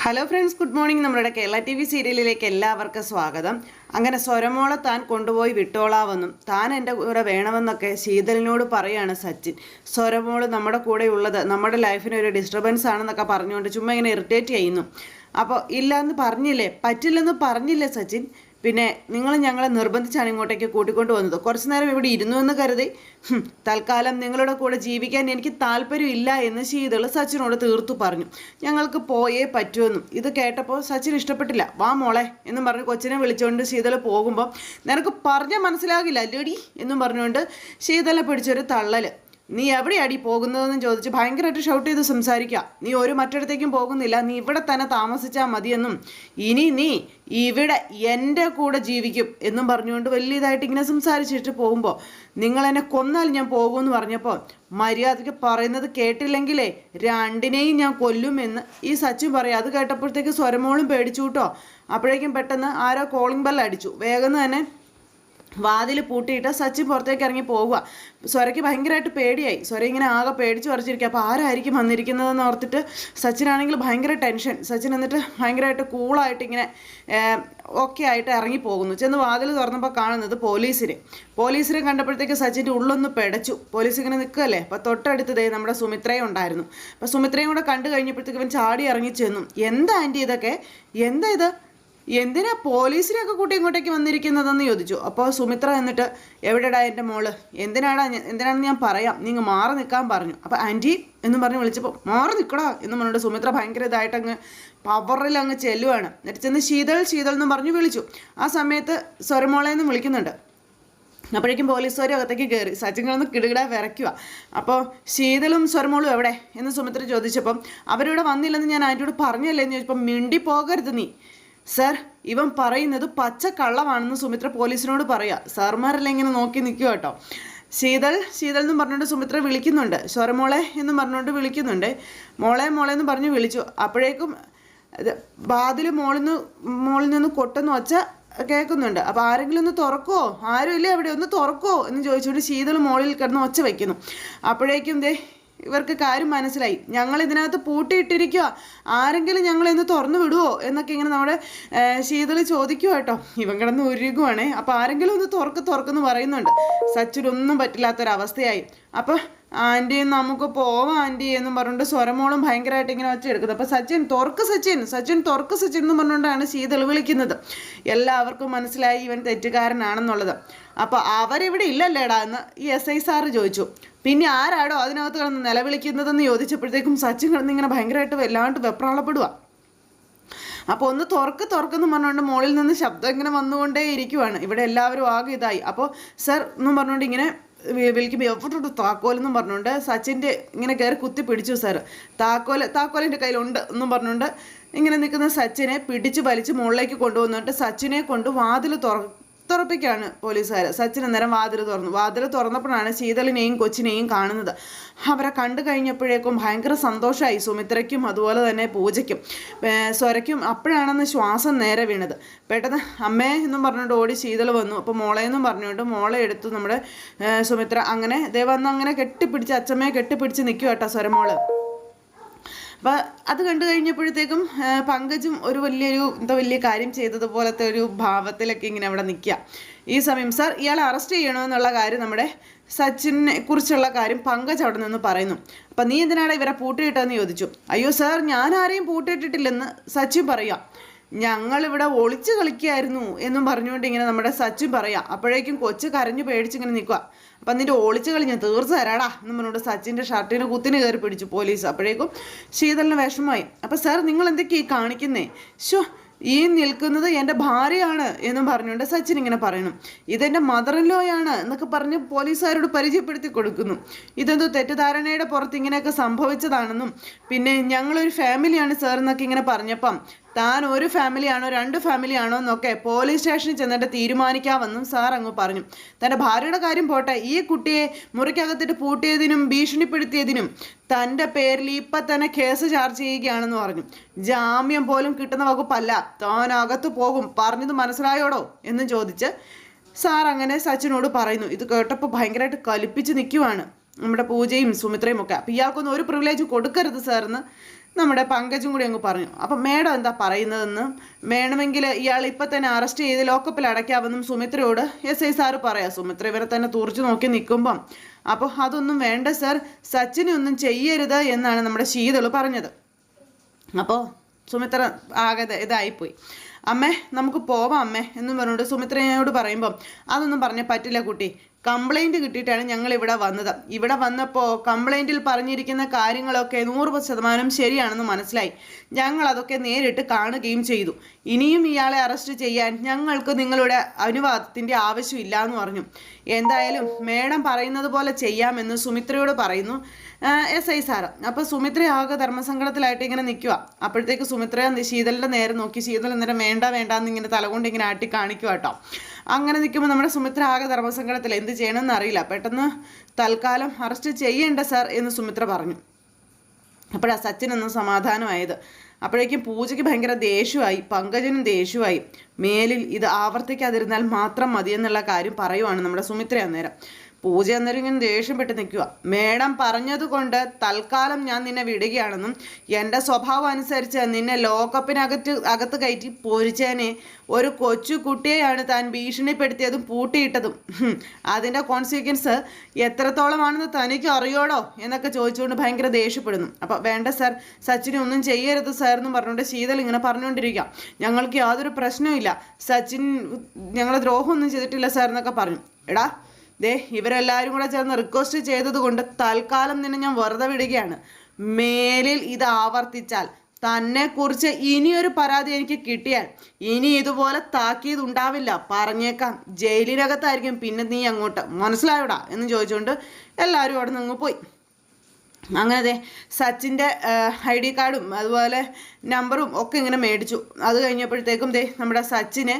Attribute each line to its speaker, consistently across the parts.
Speaker 1: Hello friends, good morning. നമ്മുടെ Kerala T V സീരിയലിലേക്ക് എല്ലാവർക്കും സ്വാഗതം. അങ്ങനെ സ്വരമോളെ താൻ കൊണ്ടുപോയി വിട്ടോളാവെന്നും താൻ എൻ്റെ കൂടെ വേണമെന്നൊക്കെ ശീതലിനോട് പറയാണ് സച്ചിൻ. സ്വരമോള് നമ്മുടെ കൂടെ ഉള്ളത് നമ്മുടെ ലൈഫിന് ഒരു ഡിസ്റ്റർബൻസ് ആണെന്നൊക്കെ പറഞ്ഞുകൊണ്ട് ചുമ്മാ ഇങ്ങനെ ഇറിറ്റേറ്റ് ചെയ്യുന്നു. അപ്പോൾ ഇല്ലയെന്ന് പറഞ്ഞില്ലേ, പറ്റില്ലെന്ന് പറഞ്ഞില്ലേ സച്ചിൻ, പിന്നെ നിങ്ങൾ ഞങ്ങളെ നിർബന്ധിച്ചാണ് ഇങ്ങോട്ടേക്ക് കൂട്ടിക്കൊണ്ട് വന്നത്. കുറച്ചു നേരം ഇവിടെ ഇരുന്നു എന്ന് കരുതി തൽക്കാലം നിങ്ങളുടെ കൂടെ ജീവിക്കാൻ എനിക്ക് താല്പര്യമില്ല എന്ന് ശീതൾ സച്ചിനോട് തീർത്തു പറഞ്ഞു. ഞങ്ങൾക്ക് പോയേ പറ്റുമെന്നും. ഇത് കേട്ടപ്പോൾ സച്ചിൻ ഇഷ്ടപ്പെട്ടില്ല. വാ മോളെ എന്നും പറഞ്ഞ് കൊച്ചിനെ വിളിച്ചുകൊണ്ട് ശീതൾ പോകുമ്പോൾ നിനക്ക് പറഞ്ഞാൽ മനസ്സിലാകില്ല ലേഡി എന്നും പറഞ്ഞുകൊണ്ട് ശീതളെ പിടിച്ചൊരു തള്ളൽ. നീ എവിടെയാടി പോകുന്നതെന്ന് ചോദിച്ച് ഭയങ്കരമായിട്ട് ഷൗട്ട് ചെയ്ത് സംസാരിക്കുക. നീ മറ്റിടത്തേക്കും പോകുന്നില്ല, നീ ഇവിടെ തന്നെ താമസിച്ചാൽ മതിയെന്നും ഇനി നീ ഇവിടെ എൻ്റെ കൂടെ ജീവിക്കും എന്നും പറഞ്ഞുകൊണ്ട് വലിയതായിട്ട് ഇങ്ങനെ സംസാരിച്ചിട്ട് പോകുമ്പോൾ നിങ്ങൾ എന്നെ കൊന്നാൽ ഞാൻ പോകുമെന്ന് പറഞ്ഞപ്പോൾ മര്യാദയ്ക്ക് പറയുന്നത് കേട്ടില്ലെങ്കിലേ രണ്ടിനെയും ഞാൻ കൊല്ലുമെന്ന് ഈ സച്ചിൻ പറയാം. അത് കേട്ടപ്പോഴത്തേക്ക് സ്വരമോളും പേടിച്ചു കേട്ടോ. അപ്പോഴേക്കും പെട്ടെന്ന് ആരോ കോളിംഗ് ബെൽ അടിച്ചു. വേഗം തന്നെ വാതിൽ പൂട്ടിയിട്ട് സച്ചിൻ പുറത്തേക്ക് ഇറങ്ങി പോവുക. സ്വരയ്ക്ക് ഭയങ്കരമായിട്ട് പേടിയായി. സ്വര ഇങ്ങനെ ആകെ പേടിച്ച് പറിച്ചിരിക്കുക. അപ്പോൾ ആരായിരിക്കും വന്നിരിക്കുന്നതെന്ന് ഓർത്തിട്ട് സച്ചിനാണെങ്കിൽ ഭയങ്കര ടെൻഷൻ. സച്ചിൻ എന്നിട്ട് ഭയങ്കരമായിട്ട് കൂളായിട്ട് ഇങ്ങനെ ഓക്കെ ആയിട്ട് ഇറങ്ങി പോകുന്നു. ചെന്ന് വാതിൽ തുറന്നപ്പോൾ കാണുന്നത് പോലീസിനെ കണ്ടപ്പോഴത്തേക്ക് സച്ചിൻ്റെ ഉള്ളൊന്ന് പെടച്ചു. പോലീസ് ഇങ്ങനെ നിൽക്കുകയല്ലേ. അപ്പോൾ തൊട്ടടുത്ത് നമ്മുടെ സുമിത്രയും ഉണ്ടായിരുന്നു. അപ്പോൾ സുമിത്രയും കൂടെ കണ്ടു കഴിഞ്ഞപ്പോഴത്തേക്ക് ഇവൻ ചാടി ഇറങ്ങി ചെന്നു. എന്താ ആൻറ്റി ഇതൊക്കെ, എന്താ ഇത്, എന്തിനാ പോലീസിനെയൊക്കെ കൂട്ടി ഇങ്ങോട്ടേക്ക് വന്നിരിക്കുന്നതെന്ന് ചോദിച്ചു. അപ്പോൾ സുമിത്ര എന്നിട്ട് എവിടെടാ എൻ്റെ മോള്, എന്തിനാണെന്ന് ഞാൻ പറയാം, നിങ്ങൾ മാറി നിൽക്കാൻ പറഞ്ഞു. അപ്പോൾ ആൻറ്റി എന്നും പറഞ്ഞ് വിളിച്ചപ്പോൾ മാറി നിൽക്കടാ എന്നും പറഞ്ഞിട്ട് സുമിത്ര ഭയങ്കര ഇതായിട്ട് അങ്ങ് പവറിൽ അങ്ങ് ചെല്ലുവാണ്. എന്നിട്ട് ചെന്ന് ശീതൾ എന്നും പറഞ്ഞ് വിളിച്ചു. ആ സമയത്ത് സ്വരമോളെന്ന് വിളിക്കുന്നുണ്ട്. അപ്പോഴേക്കും പോലീസുകാർ അകത്തേക്ക് കയറി. സച്ചിൻ കിടന്ന് കിടുകിട വിറയ്ക്കുക. അപ്പോൾ ശീതളും സ്വരമോളും എവിടെ എന്ന് സുമിത്ര ചോദിച്ചപ്പം അവരിവിടെ വന്നില്ലെന്ന് ഞാൻ ആൻറ്റിയോട് പറഞ്ഞല്ലേ എന്ന് ചോദിച്ചപ്പോൾ മിണ്ടി പോകരുത് നീ. സർ, ഇവൻ പറയുന്നത് പച്ച കള്ളമാണെന്ന് സുമിത്ര പോലീസിനോട് പറയുക. സാർമാരെല്ലാം ഇങ്ങനെ നോക്കി നിൽക്കുക കേട്ടോ. ശീതൾ എന്നും പറഞ്ഞുകൊണ്ട് സുമിത്ര വിളിക്കുന്നുണ്ട്. സ്വരമോളെ എന്നും പറഞ്ഞുകൊണ്ട് വിളിക്കുന്നുണ്ട്. മോളെ എന്ന് പറഞ്ഞ് വിളിച്ചു. അപ്പോഴേക്കും വാതിൽ മോളിൽ നിന്ന് കൊട്ടെന്ന് വച്ച കേൾക്കുന്നുണ്ട്. അപ്പോൾ ആരെങ്കിലും ഒന്ന് തുറക്കുമോ, ആരും ഇല്ലേ അവിടെ, ഒന്ന് തുറക്കുമോ എന്ന് ചോദിച്ചുകൊണ്ട് ശീതൾ മോളിൽ കിടന്ന് ഒച്ച വയ്ക്കുന്നു. അപ്പോഴേക്കും ഇവർക്ക് കാര്യം മനസ്സിലായി. ഞങ്ങൾ ഇതിനകത്ത് പൂട്ടിയിട്ടിരിക്കുക, ആരെങ്കിലും ഞങ്ങളെന്ന് തുറന്നു വിടുവോ എന്നൊക്കെ ഇങ്ങനെ നമ്മുടെ ശീതൾ ചോദിക്കുക കേട്ടോ. ഇവൻ കിടന്ന് ഉരുകുവാണേ. അപ്പോൾ ആരെങ്കിലും ഒന്ന് തുറക്കെന്ന് പറയുന്നുണ്ട്. സച്ചിനൊന്നും പറ്റില്ലാത്തൊരവസ്ഥയായി. അപ്പോൾ ആൻറ്റി നമുക്ക് പോവാം ആൻറ്റി എന്നും പറഞ്ഞുകൊണ്ട് സ്വരമോളും ഭയങ്കരമായിട്ട് ഇങ്ങനെ വെച്ചെടുക്കുന്നത്. അപ്പോൾ സച്ചിൻ തുറക്ക് സച്ചിൻ എന്ന് പറഞ്ഞുകൊണ്ടാണ് ശീതൾ വിളിക്കുന്നത്. എല്ലാവർക്കും മനസ്സിലായി ഇവൻ തെറ്റുകാരനാണെന്നുള്ളത്. അപ്പോൾ അവരിവിടെ ഇല്ലല്ലേടാ എന്ന് ഈ SI സാറ് ചോദിച്ചു. പിന്നെ ആരാടോ അതിനകത്ത് കിടന്ന് നിലവിളിക്കുന്നതെന്ന് ചോദിച്ചപ്പോഴത്തേക്കും സച്ചിൻ കിടന്ന് ഇങ്ങനെ ഭയങ്കരമായിട്ട് വല്ലാണ്ട് വെപ്രാളപ്പെടുക. അപ്പോൾ ഒന്ന് തുറക്കെന്ന് പറഞ്ഞുകൊണ്ട് മുകളിൽ നിന്ന് ശബ്ദം ഇങ്ങനെ വന്നുകൊണ്ടേ ഇരിക്കുവാണ്. ഇവിടെ എല്ലാവരും ആകെ ഇതായി. അപ്പോൾ സർ എന്നും പറഞ്ഞുകൊണ്ട് ഇങ്ങനെ വിളിക്കുമ്പോൾ എവിടെ താക്കോലെന്നും പറഞ്ഞുകൊണ്ട് സച്ചിൻ്റെ ഇങ്ങനെ കയറി കുത്തി പിടിച്ചു. സാർ താക്കോലിൻ്റെ കയ്യിലുണ്ട് എന്നും പറഞ്ഞുകൊണ്ട് ഇങ്ങനെ നിൽക്കുന്ന സച്ചിനെ പിടിച്ച് വലിച്ച് മുകളിലേക്ക് കൊണ്ടുവന്നിട്ട് സച്ചിനെ കൊണ്ട് വാതിൽ തുറപ്പിക്കുകയാണ് പോലീസുകാർ. സച്ചിൻ അന്നേരം വാതിൽ തുറന്നപ്പോഴാണ് ശീതളിനെയും കൊച്ചിനെയും കാണുന്നത്. അവരെ കണ്ടു കഴിഞ്ഞപ്പോഴേക്കും ഭയങ്കര സന്തോഷമായി സുമിത്രയ്ക്കും അതുപോലെ തന്നെ പൂജയ്ക്കും സ്വരയ്ക്കും. അപ്പോഴാണെന്ന് ശ്വാസം നേരെ വീണത്. പെട്ടെന്ന് അമ്മേ എന്നും പറഞ്ഞുകൊണ്ട് ഓടി ശീതൾ വന്നു. അപ്പോൾ മോളെന്നും പറഞ്ഞുകൊണ്ട് മോളെ എടുത്തു നമ്മുടെ സുമിത്ര. അങ്ങനെ വന്ന് അങ്ങനെ കെട്ടിപ്പിടിച്ച് അച്ഛമ്മയെ കെട്ടിപ്പിടിച്ച് നിൽക്കുക കേട്ടോ സ്വരമോള്. അപ്പോൾ അത് കണ്ടു കഴിഞ്ഞപ്പോഴത്തേക്കും പങ്കജും ഒരു വലിയ കാര്യം ചെയ്തതുപോലത്തെ ഒരു ഭാവത്തിലൊക്കെ ഇങ്ങനെ അവിടെ നിൽക്കുക. ഈ സമയം സാർ ഇയാളെ അറസ്റ്റ് ചെയ്യണമെന്നുള്ള കാര്യം നമ്മുടെ സച്ചിനെ കുറിച്ചുള്ള കാര്യം പങ്കജ് അവിടെ നിന്ന് പറയുന്നു. അപ്പം നീ എന്തിനാണ് ഇവരെ പൂട്ടിയിട്ടെന്ന് ചോദിച്ചു. അയ്യോ സാർ, ഞാൻ ആരെയും പൂട്ടിയിട്ടിട്ടില്ലെന്ന് സച്ചിൻ പറയാം. ഞങ്ങളിവിടെ ഒളിച്ചു കളിക്കുകയായിരുന്നു എന്നും പറഞ്ഞുകൊണ്ട് ഇങ്ങനെ നമ്മുടെ സച്ചിൻ പറയാം. അപ്പോഴേക്കും കൊച്ച് കരഞ്ഞു പേടിച്ചിങ്ങനെ നിൽക്കുക. അപ്പം നിൻ്റെ ഒളിച്ചു കളി ഞാൻ തീർച്ച തരാടാ എന്നും പറഞ്ഞുകൊണ്ട് സച്ചിൻ്റെ ഷർട്ടിന് കുത്തിന് കയറി പിടിച്ചു പോലീസ്. അപ്പോഴേക്കും ശീതളിന് വിഷമമായി. അപ്പം സാർ നിങ്ങൾ എന്തൊക്കെയാ കാണിക്കുന്നേ, ഈ നിൽക്കുന്നത് എൻ്റെ ഭാര്യയാണ് എന്നും പറഞ്ഞുകൊണ്ട് സച്ചിൻ ഇങ്ങനെ പറയണം. ഇതെൻ്റെ മദർ ഇൻ ലോയാണ് എന്നൊക്കെ പറഞ്ഞ് പോലീസുകാരോട് പരിചയപ്പെടുത്തി കൊടുക്കുന്നു. ഇതെന്തോ തെറ്റിദ്ധാരണയുടെ പുറത്ത് ഇങ്ങനെയൊക്കെ സംഭവിച്ചതാണെന്നും പിന്നെ ഞങ്ങളൊരു ഫാമിലിയാണ് സാർ എന്നൊക്കെ ഇങ്ങനെ പറഞ്ഞപ്പം താൻ ഒരു ഫാമിലിയാണോ 2 ഫാമിലിയാണോ എന്നൊക്കെ പോലീസ് സ്റ്റേഷനിൽ ചെന്നിട്ട് തീരുമാനിക്കാമെന്നും സാർ അങ്ങ് പറഞ്ഞു. തൻ്റെ ഭാര്യയുടെ കാര്യം പോട്ടെ, ഈ കുട്ടിയെ മുറിക്കകത്തിട്ട് പൂട്ടിയതിനും ഭീഷണിപ്പെടുത്തിയതിനും തൻ്റെ പേരിൽ ഇപ്പം തന്നെ കേസ് ചാർജ് ചെയ്യുകയാണെന്ന് പറഞ്ഞു. ജാമ്യം പോലും കിട്ടുന്ന വകുപ്പല്ല, താൻ അകത്ത് പോകും, പറഞ്ഞത് മനസ്സിലായോടോ എന്നും ചോദിച്ച് സാർ അങ്ങനെ സച്ചിനോട് പറയുന്നു. ഇത് കേട്ടപ്പോൾ ഭയങ്കരമായിട്ട് കലിപ്പിച്ച് നിൽക്കുവാണ് നമ്മുടെ പൂജയും സുമിത്രയും ഒക്കെ. അപ്പം ഇയാൾക്കൊന്നും ഒരു പ്രിവിലേജ് കൊടുക്കരുത് സാറെന്ന് നമ്മുടെ പങ്കജും കൂടി അങ്ങ് പറഞ്ഞു. അപ്പം മേഡം എന്താ പറയുന്നതെന്ന്, വേണമെങ്കിൽ ഇയാൾ ഇപ്പം തന്നെ അറസ്റ്റ് ചെയ്ത് ലോക്കപ്പിൽ അടയ്ക്കാമെന്നും സുമിത്രയോട് SI സാറ് പറയാം. സുമിത്ര ഇവരെ തന്നെ തുറച്ചു നോക്കി നിൽക്കുമ്പം അപ്പോൾ അതൊന്നും വേണ്ട സർ, സച്ചിനെ ഒന്നും ചെയ്യരുത് എന്നാണ് നമ്മുടെ ശീതൾ പറഞ്ഞത്. അപ്പോൾ സുമിത്ര ആകെ ഇതായിപ്പോയി. അമ്മേ നമുക്ക് പോവാം അമ്മേ എന്നും പറഞ്ഞുകൊണ്ട് സുമിത്രയോട് പറയുമ്പം അതൊന്നും പറഞ്ഞാൽ പറ്റില്ല കുട്ടി, കംപ്ലൈൻറ്റ് കിട്ടിയിട്ടാണ് ഞങ്ങൾ ഇവിടെ വന്നത്. ഇവിടെ വന്നപ്പോൾ കംപ്ലൈൻറ്റിൽ പറഞ്ഞിരിക്കുന്ന കാര്യങ്ങളൊക്കെ 100% ശരിയാണെന്ന് മനസ്സിലായി. ഞങ്ങൾ അതൊക്കെ നേരിട്ട് കാണുകയും ചെയ്തു. ഇനിയും ഇയാളെ അറസ്റ്റ് ചെയ്യാൻ ഞങ്ങൾക്ക് നിങ്ങളുടെ അനുവാദത്തിൻ്റെ ആവശ്യമില്ല എന്ന് പറഞ്ഞു. എന്തായാലും മേഡം പറയുന്നത് പോലെ ചെയ്യാമെന്ന് സുമിത്രയോട് പറയുന്നു SI സാറ്. അപ്പോൾ സുമിത്ര ആകെ ധർമ്മസങ്കടത്തിലായിട്ട് ഇങ്ങനെ നിൽക്കുക. അപ്പോഴത്തേക്ക് സുമിത്ര ശീതളിൻ്റെ നേരെ നോക്കി, ശീതൾ നേരം വേണ്ട വേണ്ടാന്ന് ഇങ്ങനെ തലകൊണ്ട് ഇങ്ങനെ ആട്ടി കാണിക്കുക കേട്ടോ. അങ്ങനെ നിൽക്കുമ്പോൾ നമ്മുടെ സുമിത്ര ആകെ ധർമ്മസങ്കടത്തിൽ എന്ത് ചെയ്യണമെന്ന് അറിയില്ല. പെട്ടെന്ന് തൽക്കാലം അറസ്റ്റ് ചെയ്യേണ്ട സാർ എന്ന് സുമിത്ര പറഞ്ഞു. അപ്പോഴാണ് സച്ചിനൊന്നും സമാധാനമായത്. അപ്പോഴേക്കും പൂജയ്ക്ക് ഭയങ്കര ദേഷ്യമായി, പങ്കജനും ദേഷ്യമായി. മേലിൽ ഇത് ആവർത്തിക്കാതിരുന്നാൽ മാത്രം മതിയെന്നുള്ള കാര്യം പറയുവാണ് നമ്മുടെ സുമിത്ര അന്നേരം. പൂജ അന്നേരം ഇങ്ങനെ ദേഷ്യപ്പെട്ട് നിൽക്കുക. മേഡം പറഞ്ഞതുകൊണ്ട് തൽക്കാലം ഞാൻ നിന്നെ വിടുകയാണെന്നും എൻ്റെ സ്വഭാവം അനുസരിച്ച് നിന്നെ അകത്ത് കയറ്റി പൊരിച്ചേനെ. ഒരു കൊച്ചു കുട്ടിയെയാണ് താൻ ഭീഷണിപ്പെടുത്തിയതും പൂട്ടിയിട്ടതും. അതിൻ്റെ കോൺസിക്വൻസ് എത്രത്തോളമാണെന്ന് തനിക്ക് അറിയോടോ എന്നൊക്കെ ചോദിച്ചുകൊണ്ട് ഭയങ്കര ദേഷ്യപ്പെടുന്നു. അപ്പം വേണ്ട സാർ, സച്ചിനെ ഒന്നും ചെയ്യരുത് സാർ എന്നും പറഞ്ഞുകൊണ്ട് ശീതൾ ഇങ്ങനെ പറഞ്ഞുകൊണ്ടിരിക്കുക. ഞങ്ങൾക്ക് യാതൊരു പ്രശ്നവുമില്ല, സച്ചിൻ ഞങ്ങൾ ദ്രോഹമൊന്നും ചെയ്തിട്ടില്ല സാർ എന്നൊക്കെ പറഞ്ഞു. എടാ ഇവരെല്ലാവരും കൂടെ ചേർന്ന് റിക്വസ്റ്റ് ചെയ്തത് കൊണ്ട് തൽക്കാലം നിന്നെ ഞാൻ വെറുതെ വിടുകയാണ്. മേലിൽ ഇത് ആവർത്തിച്ചാൽ തന്നെക്കുറിച്ച് ഇനിയൊരു പരാതി എനിക്ക് കിട്ടിയാൽ ഇനി ഇതുപോലെ താക്കീത് ഉണ്ടാവില്ല, പറഞ്ഞേക്കാം. ജയിലിനകത്തായിരിക്കും പിന്നെ നീ അങ്ങോട്ട്, മനസ്സിലായോടാ എന്ന് ചോദിച്ചുകൊണ്ട് എല്ലാവരും അവിടെ നിന്ന് പോയി. അങ്ങനെ സച്ചിൻ്റെ ID കാർഡും അതുപോലെ നമ്പറും ഒക്കെ ഇങ്ങനെ മേടിച്ചു. അത് കഴിഞ്ഞപ്പോഴത്തേക്കും നമ്മുടെ സച്ചിനെ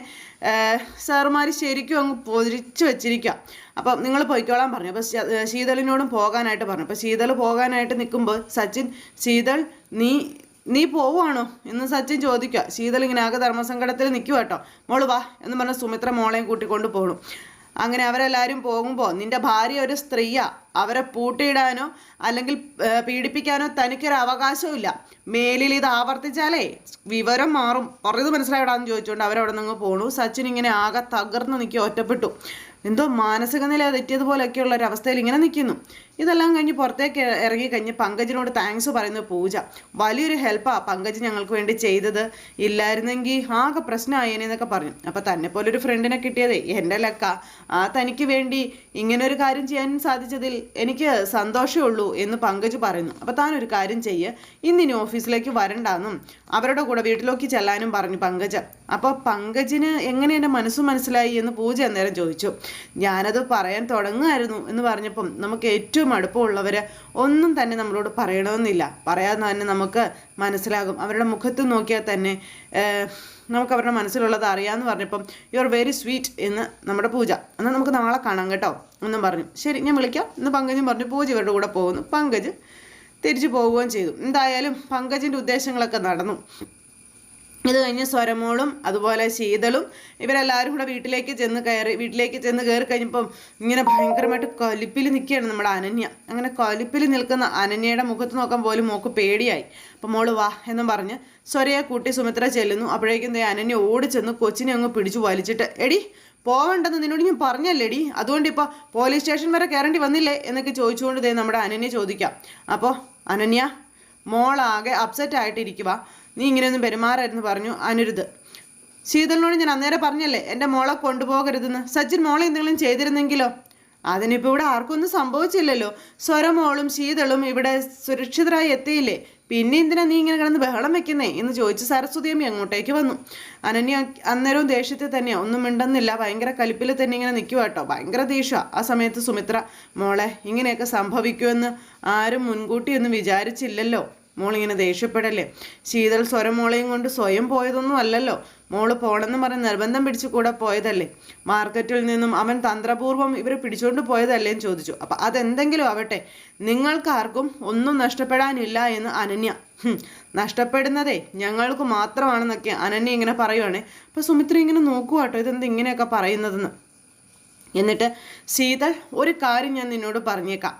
Speaker 1: സാറുമാർ ശരിക്കും അങ്ങ് പൊരിച്ചു വെച്ചിരിക്കുക. അപ്പം നിങ്ങൾ പോയിക്കോളാൻ പറഞ്ഞു. അപ്പോൾ ശീതളിനോടും പോകാനായിട്ട് പറഞ്ഞു. അപ്പോൾ ശീതൾ പോകാനായിട്ട് നിൽക്കുമ്പോൾ സച്ചിൻ, ശീതൾ നീ പോവുകയാണോ എന്ന് സച്ചിൻ ചോദിക്കുക. ശീതൾ ഇങ്ങനെ ആകെ ധർമ്മസങ്കടത്തിൽ നിൽക്കുക കേട്ടോ. മോള് വാ എന്ന് പറഞ്ഞ സുമിത്ര മോളെയും കൂട്ടിക്കൊണ്ട് പോകണം. അങ്ങനെ അവരെല്ലാവരും പോകുമ്പോൾ നിന്റെ ഭാര്യ ഒരു സ്ത്രീയാ, അവരെ പൂട്ടിയിടാനോ അല്ലെങ്കിൽ പീഡിപ്പിക്കാനോ തനിക്കൊരു അവകാശവും ഇല്ല. മേലിൽ ഇത് ആവർത്തിച്ചാലേ വിവരം മാറും, പറഞ്ഞത് മനസ്സിലായിടാന്ന് ചോദിച്ചുകൊണ്ട് അവരവിടെ നിന്ന് പോണു. സച്ചിൻ ഇങ്ങനെ ആകെ തകർന്ന് നിൽക്കുക, ഒറ്റപ്പെട്ടു. എന്തോ മാനസിക നില തെറ്റിയതുപോലെയൊക്കെയുള്ള ഒരു അവസ്ഥയിൽ ഇങ്ങനെ നിൽക്കുന്നു. ഇതെല്ലാം കഴിഞ്ഞ് പുറത്തേക്ക് ഇറങ്ങിക്കഴിഞ്ഞ് പങ്കജിനോട് താങ്ക്സ് പറയുന്നു പൂജ. വലിയൊരു ഹെൽപ്പാണ് പങ്കജ് ഞങ്ങൾക്ക് വേണ്ടി ചെയ്തത്, ഇല്ലായിരുന്നെങ്കിൽ ആകെ പ്രശ്നമായേനെന്നൊക്കെ പറഞ്ഞു. അപ്പോൾ തന്നെ പോലൊരു ഫ്രണ്ടിനെ കിട്ടിയതേ എൻ്റെ ലക്ക. തനിക്ക് വേണ്ടി ഇങ്ങനൊരു കാര്യം ചെയ്യാൻ സാധിച്ചതിൽ എനിക്ക് സന്തോഷമേ ഉള്ളൂ എന്ന് പങ്കജ് പറയുന്നു. അപ്പോൾ താനൊരു കാര്യം ചെയ്യ്, ഇന്നിനി ഓഫീസിലേക്ക് വരണ്ടാന്നും അവരുടെ കൂടെ വീട്ടിലേക്ക് ചെല്ലാനും പറഞ്ഞു പങ്കജ്. അപ്പോൾ പങ്കജിന് എങ്ങനെ എൻ്റെ മനസ്സ് മനസ്സിലായി എന്ന് പൂജ അന്നേരം ചോദിച്ചു. ഞാനത് പറയാൻ തുടങ്ങുമായിരുന്നു എന്ന് പറഞ്ഞപ്പം നമുക്ക് ഏറ്റവും അടുപ്പമുള്ളവർ ഒന്നും തന്നെ നമ്മളോട് പറയണമെന്നില്ല, പറയാതെ തന്നെ നമുക്ക് മനസ്സിലാകും. അവരുടെ മുഖത്ത് നോക്കിയാൽ തന്നെ നമുക്ക് അവരുടെ മനസ്സിലുള്ളത് അറിയാമെന്ന് പറഞ്ഞപ്പം യു ആർ വെരി സ്വീറ്റ് എന്ന് നമ്മുടെ പൂജ. എന്നാൽ നമുക്ക് നാളെ കാണാം കേട്ടോ എന്നും പറഞ്ഞു. ശരി ഞാൻ വിളിക്കാം എന്ന് പങ്കജും പറഞ്ഞു. പൂജ ഇവരുടെ കൂടെ പോകുന്നു. പങ്കജ് തിരിച്ചു പോവുകയും ചെയ്തു. എന്തായാലും പങ്കജിൻ്റെ ഉദ്ദേശങ്ങളൊക്കെ നടന്നു. ഇത് കഴിഞ്ഞ് സ്വരമോളും അതുപോലെ ശീതളും ഇവരെല്ലാവരും കൂടെ വീട്ടിലേക്ക് ചെന്ന് കയറി കഴിഞ്ഞപ്പം ഇങ്ങനെ ഭയങ്കരമായിട്ട് കലിപ്പിൽ നിൽക്കുകയാണ് നമ്മുടെ അനന്യ. അങ്ങനെ കലിപ്പിൽ നിൽക്കുന്ന അനന്യയുടെ മുഖത്ത് നോക്കാൻ പോലും മോക്ക് പേടിയായി. അപ്പം മോള് വാ എന്നും പറഞ്ഞ് സ്വരയെ കൂട്ടി സുമിത്ര ചെല്ലുന്നു. അപ്പോഴേക്കും അനന്യ ഓടിച്ചെന്ന് കൊച്ചിനെ അങ്ങ് പിടിച്ചു വലിച്ചിട്ട്, എടി പോവണ്ടെന്ന് നിന്നോട് ഞാൻ പറഞ്ഞല്ലേടി, അതുകൊണ്ട് ഇപ്പോൾ പോലീസ് സ്റ്റേഷൻ വരെ കയറേണ്ടി വന്നില്ലേ എന്നൊക്കെ ചോദിച്ചുകൊണ്ട് നമ്മുടെ അനന്യ ചോദിക്കാം. അപ്പോൾ അനന്യ മോളാകെ അപ്സെറ്റ് ആയിട്ടിരിക്കുക, നീ ഇങ്ങനെയൊന്നും പെരുമാറരുതെന്ന് പറഞ്ഞു അനിരുദ്ധ്. ശീതളിനോട് ഞാൻ അന്നേരം പറഞ്ഞല്ലേ എൻ്റെ മോളെ കൊണ്ടുപോകരുതെന്ന്. സച്ചിൻ മോളെ എന്തെങ്കിലും ചെയ്തിരുന്നെങ്കിലോ? അതിനിപ്പോൾ ഇവിടെ ആർക്കൊന്നും സംഭവിച്ചില്ലല്ലോ. സ്വരമോളും ശീതളും ഇവിടെ സുരക്ഷിതരായി എത്തിയില്ലേ, പിന്നെ എന്തിനാ നീ ഇങ്ങനെ കിടന്ന് ബഹളം വെക്കുന്നേ എന്ന് ചോദിച്ച് സരസ്വതിയമ്മ അങ്ങോട്ടേക്ക് വന്നു. അനന്യ അന്നേരവും ദേഷ്യത്തിൽ തന്നെയാണ്, ഒന്നും മിണ്ടുന്നില്ല, ഭയങ്കര കലിപ്പിൽ തന്നെ ഇങ്ങനെ നിൽക്കുക കേട്ടോ, ഭയങ്കര ദേഷ്യമാണ്. ആ സമയത്ത് സുമിത്ര, മോളെ ഇങ്ങനെയൊക്കെ സംഭവിക്കുമെന്ന് ആരും മുൻകൂട്ടിയൊന്നും വിചാരിച്ചില്ലല്ലോ, മോളിങ്ങനെ ദേഷ്യപ്പെടല്ലേ. ശീതൾ സ്വരമോളെയും കൊണ്ട് സ്വയം പോയതൊന്നും അല്ലല്ലോ, മോള് പോണെന്ന് പറഞ്ഞ് നിർബന്ധം പിടിച്ചു കൂടെ പോയതല്ലേ, മാർക്കറ്റിൽ നിന്നും അവൻ തന്ത്രപൂർവ്വം ഇവരെ പിടിച്ചുകൊണ്ട് പോയതല്ലേ എന്ന് ചോദിച്ചു. അപ്പം അതെന്തെങ്കിലും ആവട്ടെ, നിങ്ങൾക്കാർക്കും ഒന്നും നഷ്ടപ്പെടാനില്ല എന്ന് അനന്യ. നഷ്ടപ്പെടുന്നതേ ഞങ്ങൾക്ക് മാത്രമാണെന്നൊക്കെ അനന്യ ഇങ്ങനെ പറയുവാണേ. അപ്പോൾ സുമിത്ര ഇങ്ങനെ നോക്കുക കേട്ടോ, ഇതെന്ത് ഇങ്ങനെയൊക്കെ പറയുന്നതെന്ന്. എന്നിട്ട് ശീതൾ, ഒരു കാര്യം ഞാൻ നിന്നോട് പറഞ്ഞേക്കാം,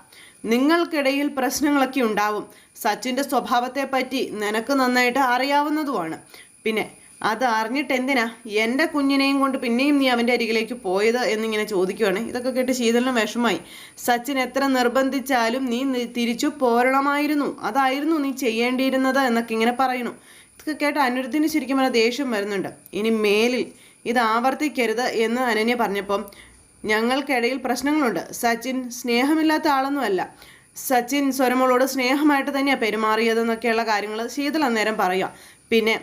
Speaker 1: നിങ്ങൾക്കിടയിൽ പ്രശ്നങ്ങളൊക്കെ ഉണ്ടാവും. സച്ചിൻ്റെ സ്വഭാവത്തെപ്പറ്റി നിനക്ക് നന്നായിട്ട് അറിയാവുന്നതുമാണ്. പിന്നെ അത് അറിഞ്ഞിട്ട് എന്തിനാ എൻ്റെ കുഞ്ഞിനെയും കൊണ്ട് പിന്നെയും നീ അവൻ്റെ അരികിലേക്ക് പോയത് എന്നിങ്ങനെ ചോദിക്കുവാണ്. ഇതൊക്കെ കേട്ട് ശീതളിനും വിഷമായി. സച്ചിൻ എത്ര നിർബന്ധിച്ചാലും നീ തിരിച്ചു പോരണമായിരുന്നു, അതായിരുന്നു നീ ചെയ്യേണ്ടിയിരുന്നത് എന്നൊക്കെ ഇങ്ങനെ പറയുന്നു. ഇതൊക്കെ കേട്ട് അനിരുദ്ധിന് ശരിക്കും പറഞ്ഞാൽ ദേഷ്യം വരുന്നുണ്ട്. ഇനി മേലിൽ ഇത് ആവർത്തിക്കരുത് എന്ന് അനന്യ പറഞ്ഞപ്പം, ഞങ്ങൾക്കിടയിൽ പ്രശ്നങ്ങളുണ്ട്. സച്ചിൻ സ്നേഹമില്ലാത്ത ആളൊന്നുമല്ല. സച്ചിൻ സ്വരമോളോട് സ്നേഹമായിട്ട് തന്നെയാണ് പെരുമാറിയതെന്നൊക്കെയുള്ള കാര്യങ്ങൾ ശീതൾ അന്നേരം പറയാം. പിന്നെ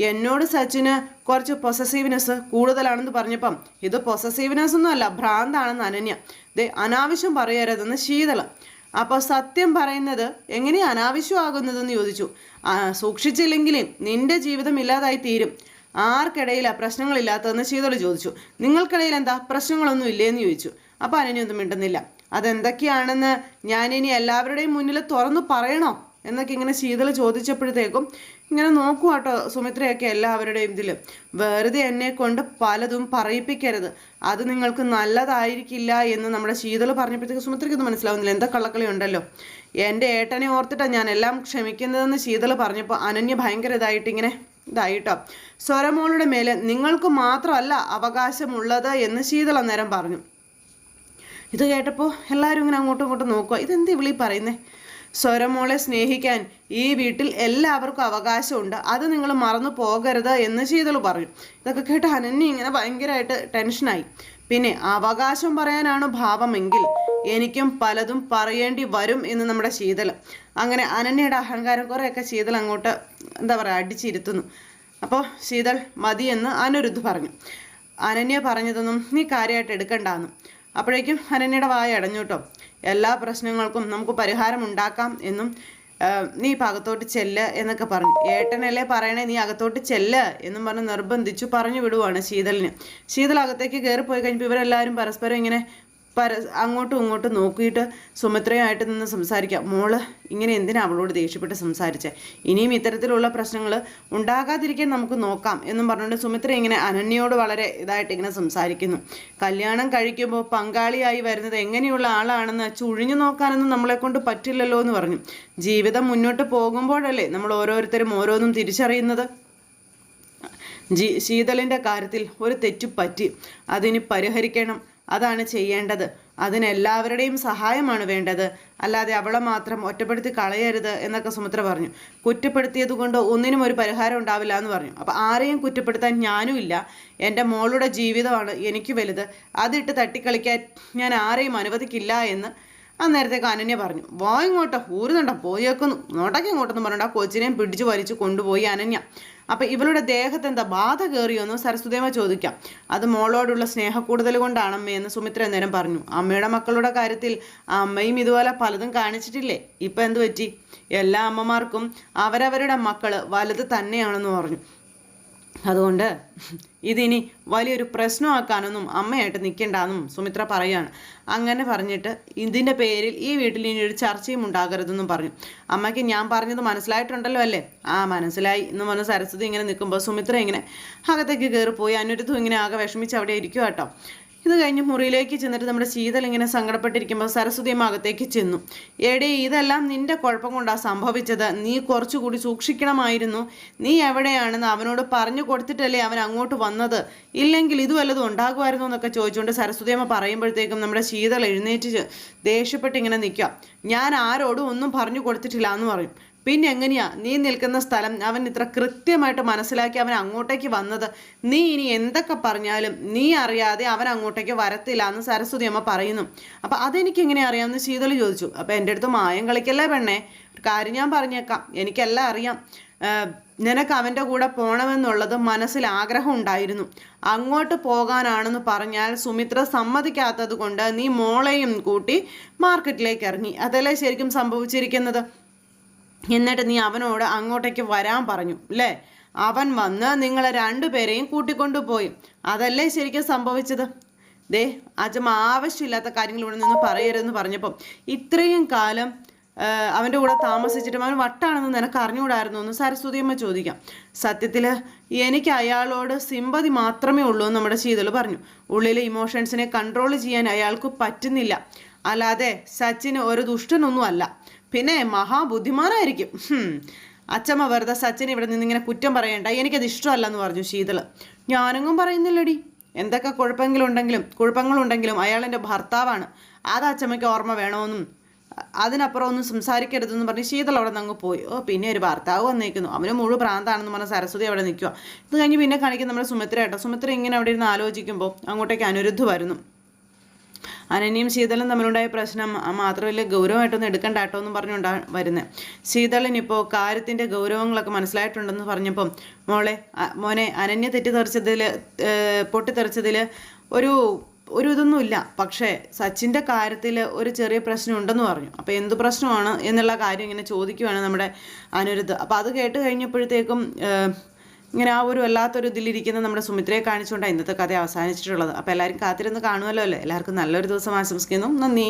Speaker 1: എന്നോട് സച്ചിന് കുറച്ച് പൊസസീവ്നെസ് കൂടുതലാണെന്ന് പറഞ്ഞപ്പം, ഇത് പൊസസീവ്നെസ് ഒന്നും അല്ല, ഭ്രാന്താണെന്ന് അനന്യ. അനാവശ്യം പറയരുതെന്ന് ശീതൾ. അപ്പോൾ സത്യം പറയുന്നത് എങ്ങനെയാണ് അനാവശ്യമാകുന്നതെന്ന് ചോദിച്ചു. സൂക്ഷിച്ചില്ലെങ്കിൽ നിന്റെ ജീവിതം ഇല്ലാതായി തീരും. ആർക്കിടയിലാണ് പ്രശ്നങ്ങളില്ലാത്തതെന്ന് ശീതൾ ചോദിച്ചു. നിങ്ങൾക്കിടയിൽ എന്താ പ്രശ്നങ്ങളൊന്നും ഇല്ലേന്ന് ചോദിച്ചു. അപ്പോൾ അനന്യൊന്നും മിണ്ടുന്നില്ല. അതെന്തൊക്കെയാണെന്ന് ഞാനിനി എല്ലാവരുടെയും മുന്നിൽ തുറന്നു പറയണോ എന്നൊക്കെ ഇങ്ങനെ ശീതൾ ചോദിച്ചപ്പോഴത്തേക്കും ഇങ്ങനെ നോക്കുക കേട്ടോ സുമിത്രയൊക്കെ എല്ലാവരുടെയും ഇതിൽ. വെറുതെ എന്നെ കൊണ്ട് പലതും പറയിപ്പിക്കരുത്, അത് നിങ്ങൾക്ക് നല്ലതായിരിക്കില്ല എന്ന് നമ്മുടെ ശീതൾ പറഞ്ഞപ്പോഴത്തേക്ക് സുമിത്രയ്ക്ക് ഇത് മനസ്സിലാവുന്നില്ല. എന്താ കള്ളക്കളി ഉണ്ടല്ലോ. എൻ്റെ ഏട്ടനെ ഓർത്തിട്ടാണ് ഞാൻ എല്ലാം ക്ഷമിക്കുന്നതെന്ന് ശീതൾ പറഞ്ഞപ്പോൾ അനന്യ ഭയങ്കര ഇതായിട്ടോ. സ്വരമോളുടെ മേലെ നിങ്ങൾക്ക് മാത്രമല്ല അവകാശമുള്ളത് എന്ന് ശീതൾ അന്നേരം പറഞ്ഞു. ഇത് കേട്ടപ്പോൾ എല്ലാവരും ഇങ്ങനെ അങ്ങോട്ടും ഇങ്ങോട്ടും നോക്കുക. ഇതെന്ത് വിളി പറയുന്നേ? സ്വരമോളെ സ്നേഹിക്കാൻ ഈ വീട്ടിൽ എല്ലാവർക്കും അവകാശമുണ്ട്, അത് നിങ്ങൾ മറന്നു പോകരുത് എന്ന് ശീതൾ പറഞ്ഞു. ഇതൊക്കെ കേട്ട് അനന്യ ഇങ്ങനെ ഭയങ്കരമായിട്ട് ടെൻഷനായി. പിന്നെ അവകാശം പറയാനാണ് ഭാവമെങ്കിൽ എനിക്കും പലതും പറയേണ്ടി വരും എന്ന് നമ്മുടെ ശീതൾ. അങ്ങനെ അനന്യയുടെ അഹങ്കാരം കുറേയൊക്കെ ശീതൾ അങ്ങോട്ട് അടിച്ചിരുത്തുന്നു. അപ്പോൾ ശീതൾ മതിയെന്ന് അനിരുദ്ധ് പറഞ്ഞു. അനന്യ പറഞ്ഞതൊന്നും നീ കാര്യമായിട്ട് എടുക്കണ്ടെന്ന്. അപ്പോഴേക്കും അനന്യയുടെ വായ അടഞ്ഞു കേട്ടോ. എല്ലാ പ്രശ്നങ്ങൾക്കും നമുക്ക് പരിഹാരം ഉണ്ടാക്കാം എന്നും നീ ഇപ്പം അകത്തോട്ട് ചെല്ല് എന്നൊക്കെ പറഞ്ഞു. ഏട്ടനല്ലേ പറയണേ, നീ അകത്തോട്ട് ചെല്ല് എന്നും പറഞ്ഞ് നിർബന്ധിച്ചു പറഞ്ഞു വിടുവാണ് ശീതളിന്. ശീതൾ അകത്തേക്ക് കയറിപ്പോയി കഴിഞ്ഞപ്പോൾ ഇവരെല്ലാവരും പരസ്പരം ഇങ്ങനെ അങ്ങോട്ടും ഇങ്ങോട്ടും നോക്കിയിട്ട് സുമിത്രയുമായിട്ട് നിന്ന് സംസാരിക്കാം. മോള് ഇങ്ങനെ എന്തിനാ അവളോട് ദേഷ്യപ്പെട്ട് സംസാരിച്ചേ? ഇനിയും ഇത്തരത്തിലുള്ള പ്രശ്നങ്ങൾ ഉണ്ടാകാതിരിക്കാൻ നമുക്ക് നോക്കാം എന്നും പറഞ്ഞുകൊണ്ട് സുമിത്ര ഇങ്ങനെ അനന്യയോട് വളരെ ഇതായിട്ട് ഇങ്ങനെ സംസാരിക്കുന്നു. കല്യാണം കഴിക്കുമ്പോൾ പങ്കാളിയായി വരുന്നത് എങ്ങനെയുള്ള ആളാണെന്ന് ചുഴിഞ്ഞു നോക്കാനൊന്നും നമ്മളെ കൊണ്ട് പറ്റില്ലല്ലോ എന്ന് പറഞ്ഞു. ജീവിതം മുന്നോട്ട് പോകുമ്പോഴല്ലേ നമ്മൾ ഓരോരുത്തരും ഓരോന്നും തിരിച്ചറിയുന്നത്. ശീതളിൻ്റെ കാര്യത്തിൽ ഒരു തെറ്റു പറ്റി, അതിന് പരിഹരിക്കണം, അതാണ് ചെയ്യേണ്ടത്. അതിനെല്ലാവരുടെയും സഹായമാണ് വേണ്ടത്, അല്ലാതെ അവളെ മാത്രം ഒറ്റപ്പെടുത്തി കളയരുത് എന്നൊക്കെ സുമിത്ര പറഞ്ഞു. കുറ്റപ്പെടുത്തിയത് കൊണ്ട് ഒന്നിനും ഒരു പരിഹാരം ഉണ്ടാവില്ല എന്ന് പറഞ്ഞു. അപ്പോൾ ആരെയും കുറ്റപ്പെടുത്താൻ ഞാനും ഇല്ല, എൻ്റെ മോളുടെ ജീവിതമാണ് എനിക്ക് വലുത്, അതിട്ട് തട്ടിക്കളിക്കാൻ ഞാൻ ആരെയും അനുവദിക്കില്ല എന്ന് അന്നേരത്തേക്ക് അനന്യ പറഞ്ഞു. ഇങ്ങോട്ടോ ഊരുന്നുണ്ടോ പോയേക്കുന്നു നോട്ടൊക്കെ ഇങ്ങോട്ടെന്ന് പറഞ്ഞിട്ട് ആ കൊച്ചിനെയും പിടിച്ചു വലിച്ചു കൊണ്ടുപോയി അനന്യ. അപ്പം ഇവളുടെ ദേഹത്ത് എന്താ ബാധ കയറിയോന്ന് സരസ്വതിയമ്മ ചോദിക്കാം. അത് മോളോടുള്ള സ്നേഹക്കൂടുതൽ കൊണ്ടാണമ്മയെന്ന് സുമിത്ര അന്നേരം പറഞ്ഞു. അമ്മയുടെ മക്കളുടെ കാര്യത്തിൽ അമ്മയും ഇതുപോലെ പലതും കാണിച്ചിട്ടില്ലേ, ഇപ്പം എന്ത് പറ്റി? എല്ലാ അമ്മമാർക്കും അവരവരുടെ മക്കൾ വലുത് തന്നെയാണെന്ന് പറഞ്ഞു. അതുകൊണ്ട് ഇതിനി വലിയൊരു പ്രശ്നമാക്കാനൊന്നും അമ്മയായിട്ട് നിൽക്കേണ്ടെന്നും സുമിത്ര പറയാണ്. അങ്ങനെ പറഞ്ഞിട്ട് ഇതിൻ്റെ പേരിൽ ഈ വീട്ടിൽ ഇനി ഒരു ചർച്ചയും ഉണ്ടാകരുതെന്നും പറഞ്ഞു. അമ്മയ്ക്ക് ഞാൻ പറഞ്ഞത് മനസ്സിലായിട്ടുണ്ടല്ലോ അല്ലേ? മനസ്സിലായി എന്ന് പറഞ്ഞ് സരസ്വതി ഇങ്ങനെ നിൽക്കുമ്പോൾ സുമിത്ര ഇങ്ങനെ അകത്തേക്ക് കയറിപ്പോയി. അനിരുദ്ധം ഇങ്ങനെ ആകെ വിഷമിച്ച് അവിടെ ഇരിക്കുക കേട്ടോ. ഇത് കഴിഞ്ഞ് മുറിയിലേക്ക് ചെന്നിട്ട് നമ്മുടെ ശീതൾ ഇങ്ങനെ സങ്കടപ്പെട്ടിരിക്കുമ്പോൾ സരസ്വതിയമ്മ അകത്തേക്ക് ചെന്നു. എടേ, ഇതെല്ലാം നിന്റെ കുഴപ്പം കൊണ്ടാണ് സംഭവിച്ചത്, നീ കുറച്ചുകൂടി സൂക്ഷിക്കണമായിരുന്നു. നീ എവിടെയാണെന്ന് അവനോട് പറഞ്ഞു കൊടുത്തിട്ടല്ലേ അവൻ അങ്ങോട്ട് വന്നത്, ഇല്ലെങ്കിൽ ഇത് വല്ലതും ഉണ്ടാകുമായിരുന്നു എന്നൊക്കെ ചോദിച്ചുകൊണ്ട് സരസ്വതിയമ്മ പറയുമ്പോഴത്തേക്കും നമ്മുടെ ശീതൾ എഴുന്നേറ്റ് ദേഷ്യപ്പെട്ട് ഇങ്ങനെ നിൽക്കുക. ഞാൻ ആരോടും ഒന്നും പറഞ്ഞു കൊടുത്തിട്ടില്ല എന്ന് പറയും. പിന്നെ എങ്ങനെയാ നീ നിൽക്കുന്ന സ്ഥലം അവൻ ഇത്ര കൃത്യമായിട്ട് മനസ്സിലാക്കി അവൻ അങ്ങോട്ടേക്ക് വന്നത്? നീ ഇനി എന്തൊക്കെ പറഞ്ഞാലും നീ അറിയാതെ അവൻ അങ്ങോട്ടേക്ക് വരത്തില്ല എന്ന് സരസ്വതി അമ്മ പറയുന്നു. അപ്പം അതെനിക്ക് എങ്ങനെ അറിയാമെന്ന് ശീതൾ ചോദിച്ചു. അപ്പം എൻ്റെ അടുത്ത് മായം കളിക്കല്ലേ പെണ്ണേ, കാര്യം ഞാൻ പറഞ്ഞേക്കാം, എനിക്കെല്ലാം അറിയാം. നിനക്ക് അവൻ്റെ കൂടെ പോകണമെന്നുള്ളത് മനസ്സിൽ ആഗ്രഹം ഉണ്ടായിരുന്നു. അങ്ങോട്ട് പോകാനാണെന്ന് പറഞ്ഞാൽ സുമിത്ര സമ്മതിക്കാത്തത് കൊണ്ട് നീ മോളെയും കൂട്ടി മാർക്കറ്റിലേക്ക് ഇറങ്ങി. അതല്ലേ ശരിക്കും സംഭവിച്ചിരിക്കുന്നത്. എന്നിട്ട് നീ അവനോട് അങ്ങോട്ടേക്ക് വരാൻ പറഞ്ഞു അല്ലേ? അവൻ വന്ന് നിങ്ങളെ രണ്ടുപേരെയും കൂട്ടിക്കൊണ്ടുപോയി. അതല്ലേ ശരിക്കും സംഭവിച്ചത്? അച്ഛമ്മ ആവശ്യമില്ലാത്ത കാര്യങ്ങൾ ഇവിടെ നിന്ന് പറയരുതെന്ന് പറഞ്ഞപ്പം, ഇത്രയും കാലം അവൻ്റെ കൂടെ താമസിച്ചിട്ടും അവൻ വട്ടാണെന്ന് നിനക്ക് അറിഞ്ഞുകൂടായിരുന്നു എന്ന് സരസ്വതിയമ്മ ചോദിക്കാം. സത്യത്തിൽ എനിക്ക് അയാളോട് സിമ്പതി മാത്രമേ ഉള്ളൂ എന്ന് നമ്മുടെ ശീതൾ പറഞ്ഞു. ഉള്ളിലെ ഇമോഷൻസിനെ കൺട്രോൾ ചെയ്യാൻ അയാൾക്ക് പറ്റുന്നില്ല. അല്ലാതെ സച്ചിന് ഒരു ദുഷ്ടനൊന്നും അല്ല, പിന്നെ മഹാബുദ്ധിമാനായിരിക്കും. അച്ചമ്മ വെറുതെ സച്ചിൻ ഇവിടെ നിന്നിങ്ങനെ കുറ്റം പറയണ്ട, എനിക്കത് ഇഷ്ടമല്ലെന്ന് പറഞ്ഞു ശീതൾ. ഞാനെങ്ങും പറയുന്നില്ലടി, എന്തൊക്കെ കുഴപ്പങ്ങളുണ്ടെങ്കിലും അയാൾ എൻ്റെ ഭർത്താവാണ്, അത് അച്ചമ്മയ്ക്ക് ഓർമ്മ വേണമെന്നും അതിനപ്പുറം ഒന്നും സംസാരിക്കരുതെന്ന് പറഞ്ഞ് ശീതൾ അവിടെ നിന്ന് അങ്ങ് പോയി. പിന്നെ ഒരു ഭർത്താവ് വന്നേക്കുന്നു, അവന് മുഴുവൻ ഭ്രാന്താണെന്ന് പറഞ്ഞ സരസ്വതി അവിടെ നിൽക്കുക. ഇത് കഴിഞ്ഞ് പിന്നെ കാണിക്കും നമ്മുടെ സുമിത്ര കേട്ടോ. സുമിത്ര ഇങ്ങനെ അവിടെ ഇരുന്ന് ആലോചിക്കുമ്പോൾ അങ്ങോട്ടേക്ക് അനിരുദ്ധ് വരുന്നു. അനന്യയും ശീതളും തമ്മിലുണ്ടായ പ്രശ്നം മാത്രമല്ല ഗൗരവമായിട്ടൊന്നും എടുക്കണ്ട കേട്ടോ എന്നും പറഞ്ഞുകൊണ്ടാണ് വരുന്നത്. ശീതളിനിപ്പോൾ കാര്യത്തിൻ്റെ ഗൗരവങ്ങളൊക്കെ മനസ്സിലായിട്ടുണ്ടെന്ന് പറഞ്ഞപ്പം മോനെ അനന്യ പൊട്ടിത്തെറിച്ചതിൽ ഒരു ഇതൊന്നുമില്ല, പക്ഷേ സച്ചിൻ്റെ കാര്യത്തിൽ ഒരു ചെറിയ പ്രശ്നം ഉണ്ടെന്ന് പറഞ്ഞു. അപ്പോൾ എന്ത് പ്രശ്നമാണ് എന്നുള്ള കാര്യം ഇങ്ങനെ ചോദിക്കുവാണ് നമ്മുടെ അനിരുദ്ധ്. അപ്പോൾ അത് കേട്ട് കഴിഞ്ഞപ്പോഴത്തേക്കും ഇങ്ങനെ ആ ഒരു വല്ലാത്തൊരു ഇതിലിരിക്കുന്ന നമ്മുടെ സുമിത്രയെ കാണിച്ചുകൊണ്ടാണ് ഇന്നത്തെ കഥ അവസാനിച്ചിട്ടുള്ളത്. അപ്പോൾ എല്ലാവരും കാത്തിരുന്ന് കാണുമല്ലോ അല്ലേ. എല്ലാവർക്കും നല്ലൊരു ദിവസം ആശംസിക്കുന്നു. നന്ദി.